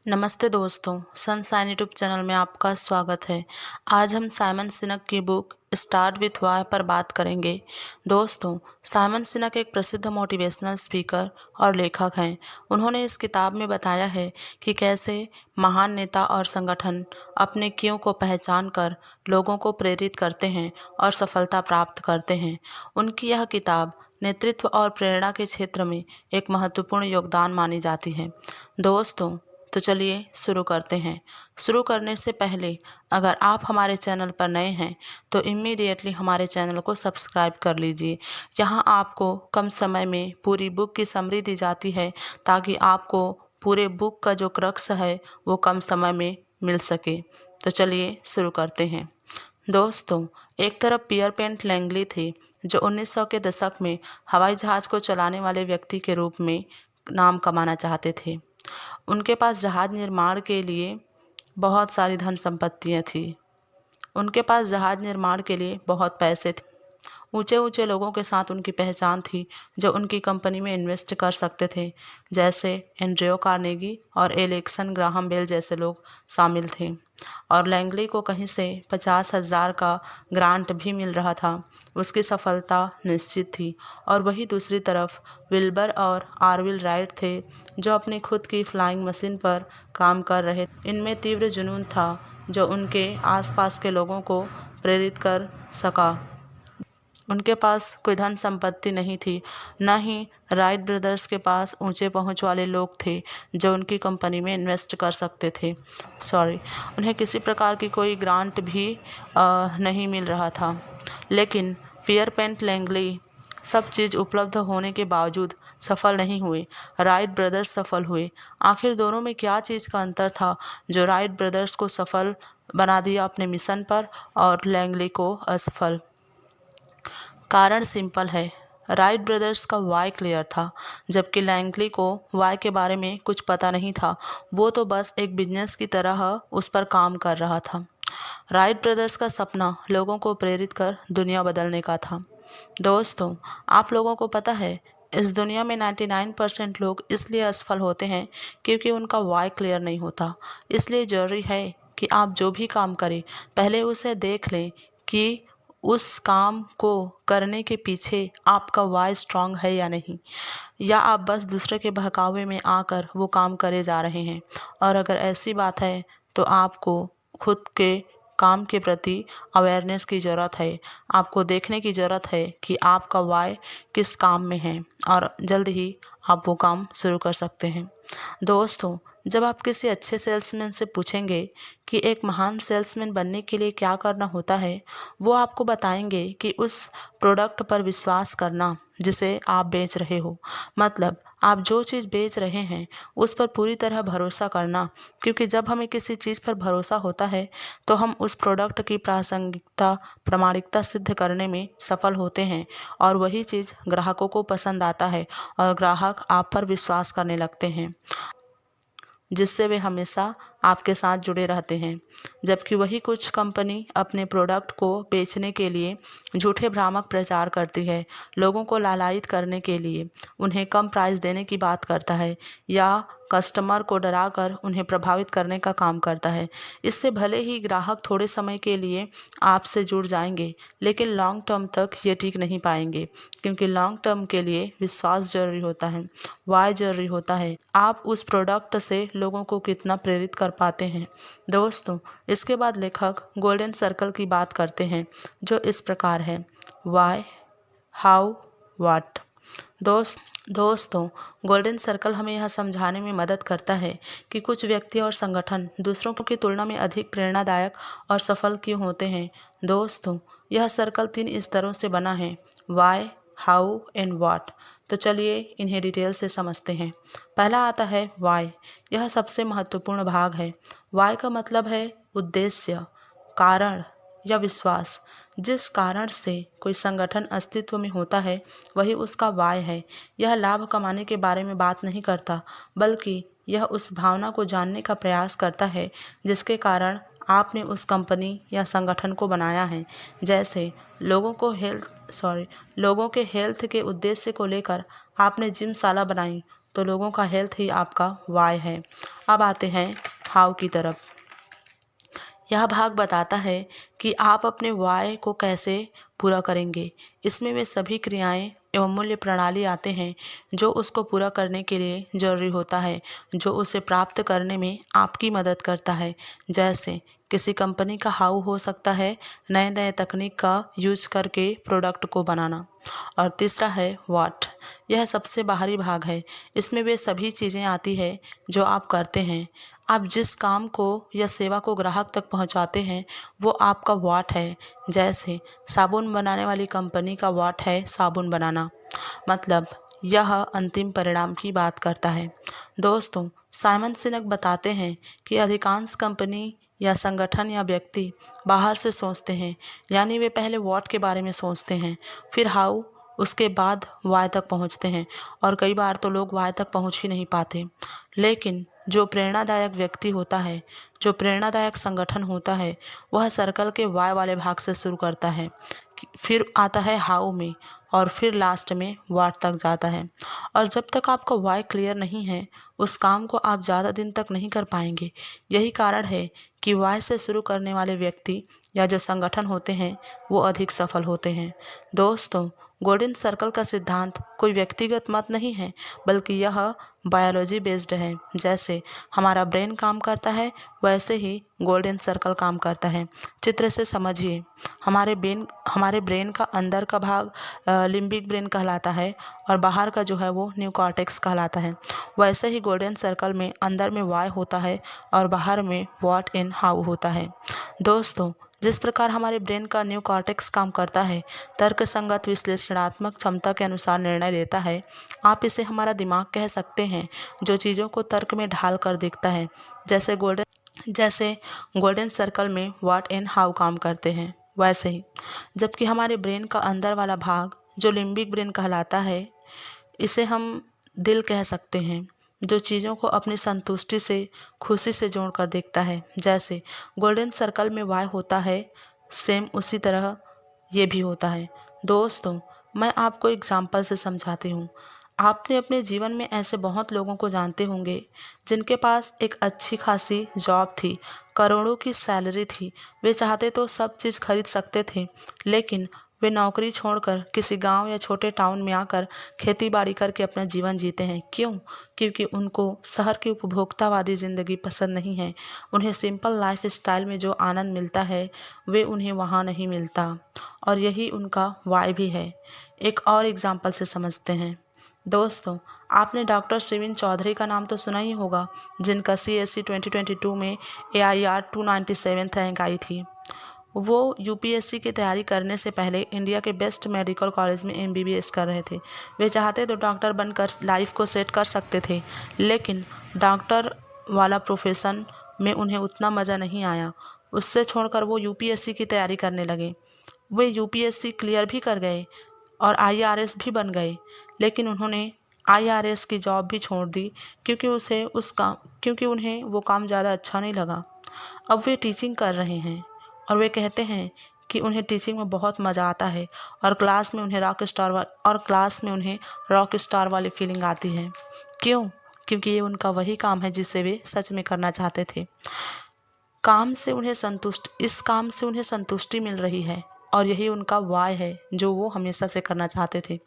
नमस्ते दोस्तों, sunshine YouTube channel में आपका स्वागत है। आज हम साइमन सिनक की बुक स्टार्ट विथ वाई पर बात करेंगे। दोस्तों, साइमन सिनक एक प्रसिद्ध मोटिवेशनल स्पीकर और लेखक हैं। उन्होंने इस किताब में बताया है कि कैसे महान नेता और संगठन अपने क्यों को पहचान कर लोगों को प्रेरित करते हैं और सफलता प्राप्त करते हैं। उनकी यह किताब नेतृत्व और प्रेरणा के क्षेत्र में एक महत्वपूर्ण योगदान मानी जाती है। दोस्तों, तो चलिए शुरू करते हैं। शुरू करने से पहले अगर आप हमारे चैनल पर नए हैं तो इमीडिएटली हमारे चैनल को सब्सक्राइब कर लीजिए। यहाँ आपको कम समय में पूरी बुक की समरी दी जाती है ताकि आपको पूरे बुक का जो क्रक्स है वो कम समय में मिल सके। तो चलिए शुरू करते हैं। दोस्तों, एक तरफ पियरपेंट लैंगली थे जो 1900 के दशक में हवाई जहाज़ को चलाने वाले व्यक्ति के रूप में नाम कमाना चाहते थे। उनके पास जहाज़ निर्माण के लिए बहुत सारी धन संपत्तियाँ थी। उनके पास जहाज़ निर्माण के लिए बहुत पैसे थे। ऊंचे ऊंचे लोगों के साथ उनकी पहचान थी जो उनकी कंपनी में इन्वेस्ट कर सकते थे, जैसे एंड्रयू कार्नेगी और एलेक्सन ग्राहम बेल जैसे लोग शामिल थे। और लैंगली को कहीं से 50,000 का ग्रांट भी मिल रहा था। उसकी सफलता निश्चित थी। और वही दूसरी तरफ विल्बर और आरविल राइट थे जो अपनी खुद की फ्लाइंग मशीन पर काम कर रहे। इनमें तीव्र जुनून था जो उनके आसपास के लोगों को प्रेरित कर सका। उनके पास कोई धन संपत्ति नहीं थी, न ही राइट ब्रदर्स के पास ऊंचे पहुंच वाले लोग थे जो उनकी कंपनी में इन्वेस्ट कर सकते थे। उन्हें किसी प्रकार की कोई ग्रांट भी नहीं मिल रहा था। लेकिन पियरपेंट लैंगली सब चीज़ उपलब्ध होने के बावजूद सफल नहीं हुए। राइट ब्रदर्स सफल हुए। आखिर दोनों में क्या चीज़ का अंतर था जो राइट ब्रदर्स को सफल बना दिया अपने मिशन पर और लैंगली को असफल? कारण सिंपल है। राइट ब्रदर्स का वाई क्लियर था, जबकि लैंगली को वाई के बारे में कुछ पता नहीं था। वो तो बस एक बिजनेस की तरह उस पर काम कर रहा था। राइट ब्रदर्स का सपना लोगों को प्रेरित कर दुनिया बदलने का था। दोस्तों, आप लोगों को पता है इस दुनिया में 99% लोग इसलिए असफल होते हैं क्योंकि उनका वाई क्लियर नहीं होता। इसलिए ज़रूरी है कि आप जो भी काम करें पहले उसे देख लें कि उस काम को करने के पीछे आपका वाई स्ट्रांग है या नहीं, या आप बस दूसरे के बहकावे में आकर वो काम करे जा रहे हैं। और अगर ऐसी बात है तो आपको खुद के काम के प्रति अवेयरनेस की ज़रूरत है। आपको देखने की ज़रूरत है कि आपका वाई किस काम में है और जल्द ही आप वो काम शुरू कर सकते हैं। दोस्तों, जब आप किसी अच्छे सेल्समैन से पूछेंगे कि एक महान सेल्समैन बनने के लिए क्या करना होता है, वो आपको बताएंगे कि उस प्रोडक्ट पर विश्वास करना जिसे आप बेच रहे हो। मतलब आप जो चीज़ बेच रहे हैं उस पर पूरी तरह भरोसा करना, क्योंकि जब हमें किसी चीज़ पर भरोसा होता है तो हम उस प्रोडक्ट की प्रासंगिकता प्रामाणिकता सिद्ध करने में सफल होते हैं और वही चीज़ ग्राहकों को पसंद आता है और ग्राहक आप पर विश्वास करने लगते हैं, जिससे वे हमेशा आपके साथ जुड़े रहते हैं। जबकि वही कुछ कंपनी अपने प्रोडक्ट को बेचने के लिए झूठे भ्रामक प्रचार करती है, लोगों को लालायित करने के लिए उन्हें कम प्राइस देने की बात करता है या कस्टमर को डराकर उन्हें प्रभावित करने का काम करता है। इससे भले ही ग्राहक थोड़े समय के लिए आपसे जुड़ जाएंगे, लेकिन लॉन्ग टर्म तक ये टिक नहीं पाएंगे, क्योंकि लॉन्ग टर्म के लिए विश्वास जरूरी होता है, वाई जरूरी होता है। आप उस प्रोडक्ट से लोगों को कितना प्रेरित कर पाते हैं। दोस्तों, इसके बाद लेखक गोल्डन सर्कल की बात करते हैं जो इस प्रकार है: वाई, हाउ, व्हाट। दोस्तों, गोल्डन सर्कल हमें यह समझाने में मदद करता है कि कुछ व्यक्ति और संगठन दूसरों की तुलना में अधिक प्रेरणादायक और सफल क्यों होते हैं। दोस्तों, यह सर्कल 3 स्तरों से बना है: वाई, हाउ एंड व्हाट। तो चलिए इन्हें डिटेल से समझते हैं। पहला आता है वाई। यह सबसे महत्वपूर्ण भाग है। वाई का मतलब है उद्देश्य, कारण या विश्वास। जिस कारण से कोई संगठन अस्तित्व में होता है वही उसका वाई है। यह लाभ कमाने के बारे में बात नहीं करता, बल्कि यह उस भावना को जानने का प्रयास करता है जिसके कारण आपने उस कंपनी या संगठन को बनाया है। जैसे लोगों के हेल्थ के उद्देश्य को लेकर आपने जिमशाला बनाई, तो लोगों का हेल्थ ही आपका वाई है। अब आते हैं हाउ की तरफ। यह भाग बताता है कि आप अपने वाय को कैसे पूरा करेंगे। इसमें वे सभी क्रियाएं एवं मूल्य प्रणाली आते हैं जो उसको पूरा करने के लिए जरूरी होता है, जो उसे प्राप्त करने में आपकी मदद करता है। जैसे किसी कंपनी का हाउ हो सकता है नए नए तकनीक का यूज करके प्रोडक्ट को बनाना। और तीसरा है व्हाट। यह सबसे बाहरी भाग है। इसमें वे सभी चीज़ें आती है जो आप करते हैं। आप जिस काम को या सेवा को ग्राहक तक पहुंचाते हैं वो आपका व्हाट है। जैसे साबुन बनाने वाली कंपनी का व्हाट है साबुन बनाना, मतलब यह अंतिम परिणाम की बात करता है। दोस्तों, साइमन सिनक बताते हैं कि अधिकांश कंपनी या संगठन या व्यक्ति बाहर से सोचते हैं, यानी वे पहले व्हाट के बारे में सोचते हैं, फिर हाउ, उसके बाद वाई तक पहुंचते हैं। और कई बार तो लोग वाई तक पहुंच ही नहीं पाते। लेकिन जो प्रेरणादायक व्यक्ति होता है, जो प्रेरणादायक संगठन होता है, वह सर्कल के वाई वाले भाग से शुरू करता है, फिर आता है हाउ में, और फिर लास्ट में व्हाट तक जाता है। और जब तक आपका वाई क्लियर नहीं है, उस काम को आप ज़्यादा दिन तक नहीं कर पाएंगे। यही कारण है कि वाई से शुरू करने वाले व्यक्ति या जो संगठन होते हैं वो अधिक सफल होते हैं। दोस्तों, गोल्डन सर्कल का सिद्धांत कोई व्यक्तिगत मत नहीं है, बल्कि यह बायोलॉजी बेस्ड है। जैसे हमारा ब्रेन काम करता है वैसे ही गोल्डन सर्कल काम करता है। चित्र से समझिए, हमारे ब्रेन का अंदर का भाग लिम्बिक ब्रेन कहलाता है और बाहर का जो है वो न्यू कॉर्टेक्स कहलाता है। वैसे ही गोल्डन सर्कल में अंदर में वाई होता है और बाहर में व्हाट इन हाउ होता है। दोस्तों, जिस प्रकार हमारे ब्रेन का न्यू कॉर्टेक्स काम करता है, तर्कसंगत विश्लेषणात्मक क्षमता के अनुसार निर्णय लेता है। आप इसे हमारा दिमाग कह सकते हैं, जो चीज़ों को तर्क में ढाल कर देखता है। जैसे गोल्डन सर्कल में व्हाट एंड हाउ काम करते हैं, वैसे ही जबकि हमारे ब्रेन का अंदर वाला भाग जो लिम्बिक ब्रेन कहलाता है, इसे हम दिल कह सकते हैं, जो चीज़ों को अपनी संतुष्टि से, खुशी से जोड़ कर देखता है। जैसे गोल्डन सर्कल में वाई होता है, सेम उसी तरह ये भी होता है। दोस्तों, मैं आपको एग्जाम्पल से समझाती हूँ। आपने अपने जीवन में ऐसे बहुत लोगों को जानते होंगे जिनके पास एक अच्छी खासी जॉब थी, करोड़ों की सैलरी थी, वे चाहते तो सब चीज़ खरीद सकते थे, लेकिन वे नौकरी छोड़कर किसी गांव या छोटे टाउन में आकर खेती बाड़ी करके अपना जीवन जीते हैं। क्यों? क्योंकि उनको शहर की उपभोक्तावादी ज़िंदगी पसंद नहीं है। उन्हें सिंपल लाइफ स्टाइल में जो आनंद मिलता है वे उन्हें वहाँ नहीं मिलता, और यही उनका वाई भी है। एक और एग्जाम्पल से समझते हैं। दोस्तों, आपने डॉक्टर शिविन चौधरी का नाम तो सुना ही होगा, जिनका CSE 2022 में AIR 297 रैंक आई थी। वो UPSC की तैयारी करने से पहले इंडिया के बेस्ट मेडिकल कॉलेज में MBBS कर रहे थे। वे चाहते तो डॉक्टर बनकर लाइफ को सेट कर सकते थे, लेकिन डॉक्टर वाला प्रोफेशन में उन्हें उतना मज़ा नहीं आया। उससे छोड़कर वो UPSC की तैयारी करने लगे। वे UPSC क्लियर भी कर गए और IRS भी बन गए, लेकिन उन्होंने IRS की जॉब भी छोड़ दी क्योंकि उन्हें वो काम ज़्यादा अच्छा नहीं लगा। अब वे टीचिंग कर रहे हैं और वे कहते हैं कि उन्हें टीचिंग में बहुत मज़ा आता है और क्लास में उन्हें रॉक स्टार वाली फीलिंग आती है। क्यों? क्योंकि ये उनका वही काम है जिसे वे सच में करना चाहते थे। इस काम से उन्हें संतुष्टि मिल रही है और यही उनका वाय है जो वो हमेशा से करना चाहते थे।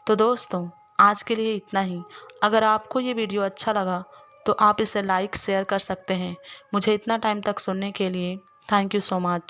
तो दोस्तों, आज के लिए इतना ही। अगर आपको ये वीडियो अच्छा लगा तो आप इसे लाइक शेयर कर सकते हैं। मुझे इतना टाइम तक सुनने के लिए थैंक यू सो मच।